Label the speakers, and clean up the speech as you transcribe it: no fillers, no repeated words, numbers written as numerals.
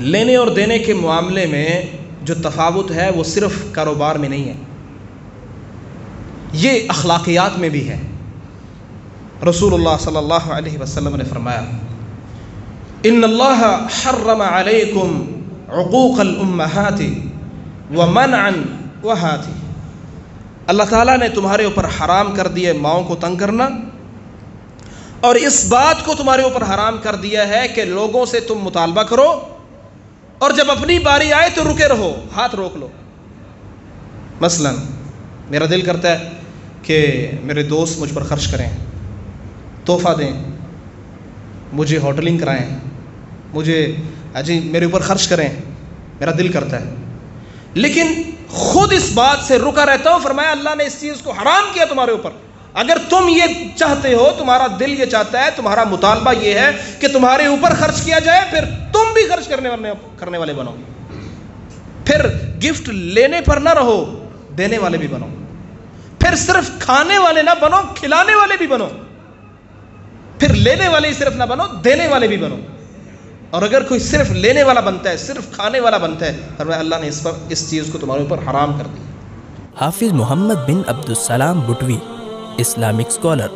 Speaker 1: لینے اور دینے کے معاملے میں جو تفاوت ہے وہ صرف کاروبار میں نہیں ہے، یہ اخلاقیات میں بھی ہے۔ رسول اللہ صلی اللہ علیہ وسلم نے فرمایا ان اللہ حرم علیکم عقوق الامہات ومنعا وہات، اللہ تعالیٰ نے تمہارے اوپر حرام کر دیا ماؤں کو تنگ کرنا، اور اس بات کو تمہارے اوپر حرام کر دیا ہے کہ لوگوں سے تم مطالبہ کرو اور جب اپنی باری آئے تو رکے رہو، ہاتھ روک لو۔ مثلا میرا دل کرتا ہے کہ میرے دوست مجھ پر خرچ کریں، تحفہ دیں، مجھے ہوٹلنگ کرائیں، مجھے میرے اوپر خرچ کریں، میرا دل کرتا ہے، لیکن خود اس بات سے رکا رہتا ہوں۔ فرمایا اللہ نے اس چیز کو حرام کیا تمہارے اوپر۔ اگر تم یہ چاہتے ہو، تمہارا دل یہ چاہتا ہے، تمہارا مطالبہ یہ ہے کہ تمہارے اوپر خرچ کیا جائے، پھر تم بھی خرچ کرنے والے بنو، پھر گفٹ لینے پر نہ رہو، دینے والے بھی بنو، پھر صرف کھانے والے نہ بنو، کھلانے والے بھی بنو، پھر لینے والے ہی صرف نہ بنو، دینے والے بھی بنو۔ اور اگر کوئی صرف لینے والا بنتا ہے، صرف کھانے والا بنتا ہے، فرمایا اللہ نے اس چیز کو تمہارے اوپر حرام کر دی۔
Speaker 2: حافظ محمد بن عبدالسلام بٹوی، اسلامک اسکالر۔